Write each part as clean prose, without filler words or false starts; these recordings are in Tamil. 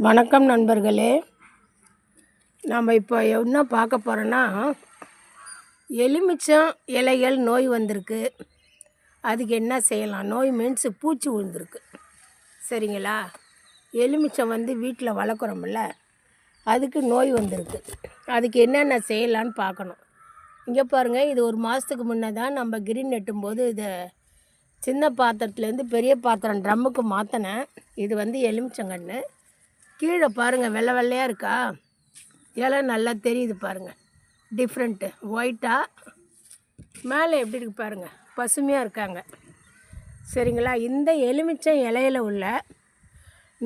வணக்கம் நண்பர்களே. நம்ம இப்போ என்ன பார்க்க போகிறோன்னா, எலுமிச்சம் இலைகள் நோய் வந்திருக்கு. அதுக்கு என்ன செய்யலாம்? நோய் மீன்ஸ் பூச்சி விழுந்திருக்கு, சரிங்களா? எலுமிச்சம் வீட்டில் வளர்க்குறோம்ல, அதுக்கு நோய் வந்திருக்கு. அதுக்கு என்னென்ன செய்யலான்னு பார்க்கணும். இங்கே பாருங்கள், இது ஒரு மாதத்துக்கு முன்னே தான் நம்ம கிரீன் நெட்டும்போது இதை சின்ன பாத்திரத்துலேருந்து பெரிய பாத்திரம் ட்ரம்முக்கு மாற்றினேன். இது எலுமிச்சங்கன்று. கீழே பாருங்கள், வெள்ளை வெள்ளையாக இருக்கா? இலை நல்லா தெரியுது பாருங்கள், டிஃப்ரெண்ட்டு ஒயிட்டாக. மேலே எப்படி இருக்கு பாருங்கள், பசுமையாக இருக்காங்க, சரிங்களா? இந்த எலுமிச்சம் இலையில் உள்ள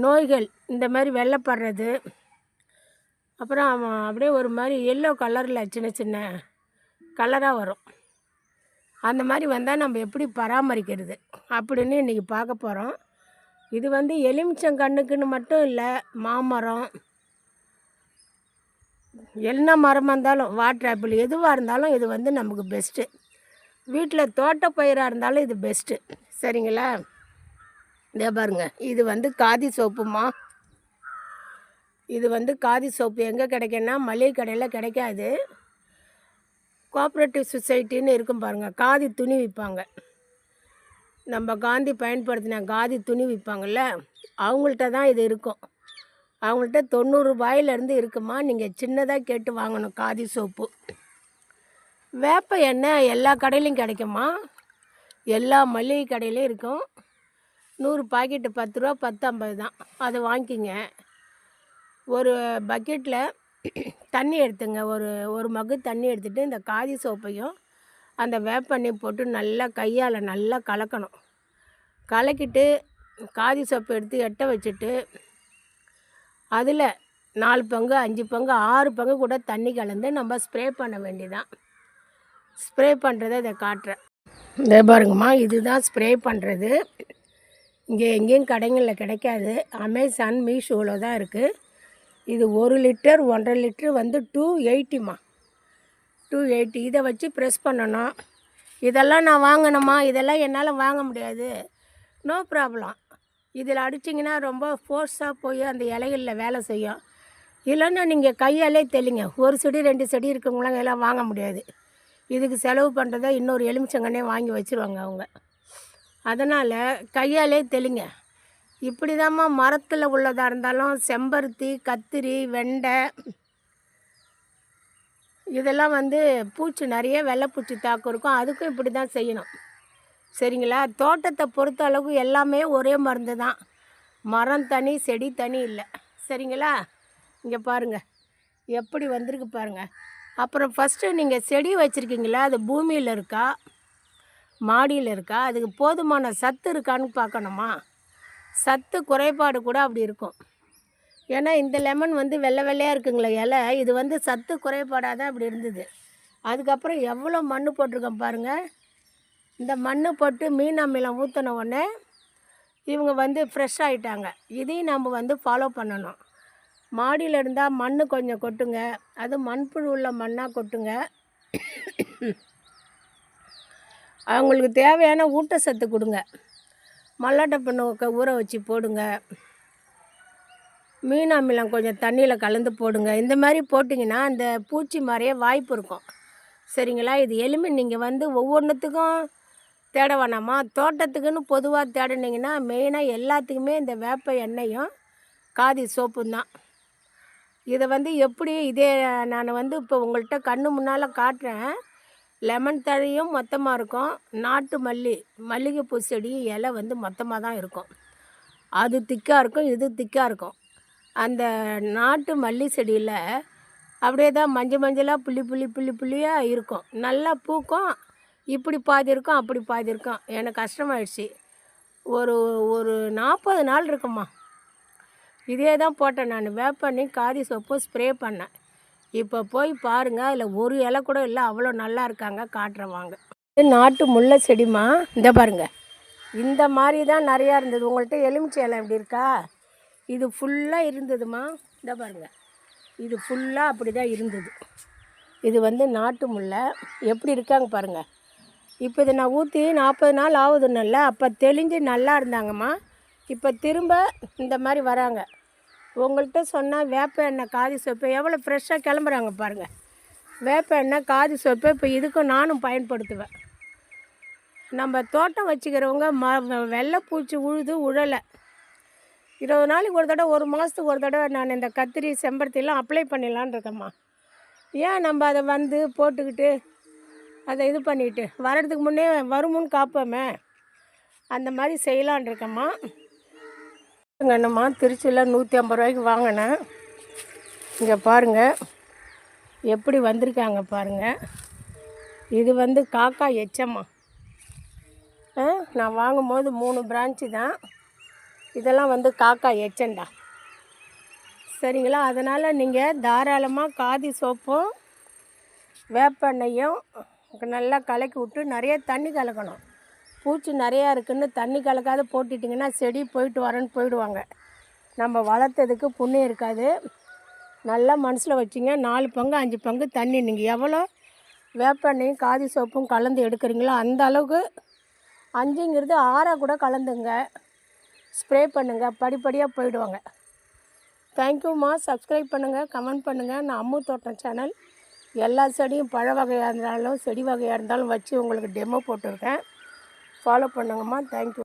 நோய்கள் இந்த மாதிரி வெள்ளைப்படுறது, அப்புறம் அப்படியே ஒரு மாதிரி எல்லோ கலரில் சின்ன சின்ன கலராக வரும். அந்த மாதிரி வந்தால் நம்ம எப்படி பராமரிக்கிறது அப்படின்னு இன்றைக்கி பார்க்க போகிறோம். இது எலுமிச்சங்கன்றுக்குன்னு மட்டும் இல்லை, மாமரம், என்ன மரமாக இருந்தாலும், வாட்டர் ஆப்பிள் எதுவாக இருந்தாலும் இது நமக்கு பெஸ்ட்டு. வீட்டில் தோட்டப்பயிராக இருந்தாலும் இது பெஸ்ட்டு, சரிங்களா? இதே பாருங்க, இது காதி சோப்புமா. இது காதி சோப்பு எங்கே கிடைக்குன்னா, மளிகை கடையில் கிடைக்காது. கோஆப்ரேட்டிவ் சொசைட்டின்னு இருக்கும் பாருங்கள், காதி துணி விற்பாங்க. நம்ம காந்தி பயன்படுத்தின காதி துணி விற்பாங்கள்ல, அவங்கள்ட்ட தான் இது இருக்கும். அவங்கள்ட்ட 90 ரூபாயிலேருந்து இருக்குமா. நீங்கள் சின்னதாக கேட்டு வாங்கணும் காதி சோப்பு. வேப்ப எண்ணெய் எல்லா கடையிலையும் கிடைக்குமா, எல்லா மளிகை கடையிலையும் இருக்கும். 100 பாக்கெட்டு 10 ரூபா, 10-50 தான். அதை வாங்கிக்கிங்க. ஒரு பக்கெட்டில் தண்ணி எடுத்துங்க, ஒரு மக்கு தண்ணி எடுத்துகிட்டு இந்த காதி சோப்பையும் அந்த வேப்பெண்ணெய் போட்டு நல்லா கையால் நல்லா கலக்கணும். கலக்கிட்டு காதி சோப்பை எடுத்து எட்ட வச்சுட்டு அதில் 4 பங்கு 5 பங்கு 6 பங்கு கூட தண்ணி கலந்து நம்ம ஸ்ப்ரே பண்ண வேண்டியதான். ஸ்ப்ரே பண்ணுறதை இதை காட்டுறேன். இதே பாருங்கம்மா, இதுதான் ஸ்ப்ரே பண்ணுறது. இங்கே எங்கேயும் கடைகளில் கிடைக்காது. அமேசான், மீஷோவில் தான் இருக்குது. இது 1 லிட்டர் 1.5 லிட்டர் 280மா, 280. இதை வச்சு ப்ரெஸ் பண்ணணும். இதெல்லாம் நான் வாங்கணுமா, இதெல்லாம் என்னால் வாங்க முடியாது, நோ ப்ராப்ளம். இதில் அடிச்சிங்கன்னா ரொம்ப ஃபோர்ஸாக போய் அந்த இலைகளில் வேலை செய்யும். இல்லைன்னா நீங்கள் கையாலே தெளிங்க. 1 செடி 2 செடி இருக்கவங்களாம் எல்லாம் வாங்க முடியாது. இதுக்கு செலவு பண்ணுறத இன்னொரு எலுமிச்சங்கன்னே வாங்கி வச்சுருவாங்க அவங்க. அதனால் கையாலே தெளிங்க. இப்படி தாம்மா மரத்தில் உள்ளதாக இருந்தாலும், செம்பருத்தி, கத்திரி, வெண்டை, இதெல்லாம் பூச்சி நிறைய வெள்ளைப்பூச்சி தாக்கம் இருக்கும். அதுக்கும் இப்படி தான் செய்யணும், சரிங்களா? தோட்டத்தை பொறுத்த அளவுக்கு எல்லாமே ஒரே மருந்து தான். மரம் தனி, செடி தனி இல்லை, சரிங்களா? இங்கே பாருங்கள் எப்படி வந்திருக்கு பாருங்கள். அப்புறம் ஃபஸ்ட்டு நீங்கள் செடி வச்சுருக்கீங்களா, அது பூமியில் இருக்கா, மாடியில் இருக்கா, அதுக்கு போதுமான சத்து இருக்கான்னு பார்க்கணுமா. சத்து குறைபாடு கூட அப்படி இருக்கும். ஏன்னா இந்த லெமன் வெள்ளை வெள்ளையாக இருக்குங்களே இலை, இது சத்து குறைபாடாக தான் அப்படி இருந்தது. அதுக்கப்புறம் எவ்வளோ மண் போட்டிருக்கோம் பாருங்கள். இந்த மண் போட்டு மீன் அமிலம் ஊற்றின உடனே இவங்க ஃப்ரெஷ் ஆகிட்டாங்க. இதையும் நம்ம ஃபாலோ பண்ணணும். மாடியில் இருந்தால் மண் கொஞ்சம் கொட்டுங்க, அது மண்புழு உள்ள மண்ணாக கொட்டுங்க. அவங்களுக்கு தேவையான ஊட்டச்சத்து கொடுங்க. மல்லாட்டை பண்ண ஊற வச்சு போடுங்க. மீன் அமிலம் கொஞ்சம் தண்ணியில் கலந்து போடுங்க. இந்த மாதிரி போட்டிங்கன்னா அந்த பூச்சி மறைய வாய்ப்பு இருக்கும், சரிங்களா? இது நீங்கள் ஒவ்வொன்றுத்துக்கும் தேட வேணாமா. தோட்டத்துக்குன்னு பொதுவாக தேடினீங்கன்னா மெயினாக எல்லாத்துக்குமே இந்த வேப்ப எண்ணெயும் காதி சோப்பும் தான். இதை எப்படி இதே நான் இப்போ உங்கள்கிட்ட கண்ணு முன்னால் காட்டுறேன். லெமன் தழையும் மொத்தமாக இருக்கும். நாட்டு மல்லிகைப்பூ செடி இலை மொத்தமாக தான் இருக்கும். அது திக்காக இருக்கும், இது திக்காக இருக்கும். அந்த நாட்டு மல்லி செடியில் அப்படியே தான் மஞ்சளாக புள்ளியாக இருக்கும். நல்லா பூக்கும். இப்படி பாதி இருக்கும், அப்படி பாதி இருக்கும். எனக்கு கஷ்டமாயிடுச்சு. ஒரு 40 நாள் இருக்குமா. இதே தான் போட்டேன் நான். வேப்பண்ணி காதி சோப்பு ஸ்ப்ரே பண்ணேன். இப்போ போய் பாருங்கள், அதில் ஒரு இலை கூட இல்லை. அவ்வளோ நல்லா இருக்காங்க, காட்டுறேன் வாங்க. இது நாட்டு முல்லை செடிமா. இந்த பாருங்கள், இந்த மாதிரி தான் நிறையா இருந்தது. உங்கள்கிட்ட எலுமிச்சை இலை எப்படி இருக்கா, இது ஃபுல்லாக இருந்ததுமா. இந்த பாருங்கள், இது ஃபுல்லாக அப்படி தான் இருந்தது. இது நாட்டு முல்லை எப்படி இருக்காங்க பாருங்கள். இப்போ இதை நான் ஊற்றி 40 நாள் ஆகுதுன்னு, அப்போ தெளிஞ்சு நல்லா இருந்தாங்கம்மா. இப்போ திரும்ப இந்த மாதிரி வராங்க. உங்கள்கிட்ட சொன்னால் வேப்ப எண்ணெய் காதி சோப்பு எவ்வளோ ஃப்ரெஷ்ஷாக கிளம்புறாங்க பாருங்கள். வேப்ப எண்ணெய் காதி சோப்பு இப்போ இதுக்கும் நானும் பயன்படுத்துவேன். நம்ம தோட்டம் வச்சுக்கிறவங்க வெள்ளைப்பூச்சி உழலை 20 நாளைக்கு ஒரு தடவை 1 மாதத்துக்கு ஒரு தடவை நான் இந்த கத்திரி செம்பருத்திலாம் அப்ளை பண்ணிடலான்னு இருக்கேம்மா. ஏன் நம்ம அதை வந்து போட்டுக்கிட்டு அதை இது பண்ணிக்கிட்டு வர்றதுக்கு முன்னே வருமுன்னு காப்போமே, அந்த மாதிரி செய்யலான் இருக்கேம்மா. என்னம்மா திருச்சியில் 150 ரூபாய்க்கு வாங்கினேன். இங்கே பாருங்கள் எப்படி வந்திருக்காங்க பாருங்கள். இது வந்து காக்கா எச்சம்மா. நான் வாங்கும்போது 3 பிரான்ச்சு தான். இதெல்லாம் வந்து காக்கா எச்சண்டா, சரிங்களா? அதனால் நீங்கள் தாராளமாக காதி சோப்பும் வேப்பெண்ணையும் நல்லா கலக்கி விட்டு நிறைய தண்ணி கலக்கணும். பூச்சி நிறையா இருக்குதுன்னு தண்ணி கலக்காத போட்டுட்டிங்கன்னா செடி போயிட்டு வரேன்னு போயிடுவாங்க. நம்ம வளர்த்ததுக்கு புண்ணியம் இருக்காது. நல்லா மனசில் வச்சிங்க. 4 பங்கு 5 பங்கு தண்ணி நீங்கள் எவ்வளோ வேப்பெண்ணையும் காதி சோப்பும் கலந்து எடுக்கிறீங்களோ அந்த அளவுக்கு 5ங்கிறது 6 கூட கலந்துங்க, ஸ்ப்ரே பண்ணுங்கள், படிப்படியாக போயிடுவாங்க. தேங்க்யூம்மா. சப்ஸ்கிரைப் பண்ணுங்கள், கமெண்ட் பண்ணுங்கள். நான் அம்மு தோட்டம் சேனல் எல்லா செடியும் பழ வகையாக இருந்தாலும் செடி வகையாக இருந்தாலும் வச்சு உங்களுக்கு டெமோ போட்டிருக்கேன். ஃபாலோ பண்ணுங்கம்மா. தேங்க்யூ.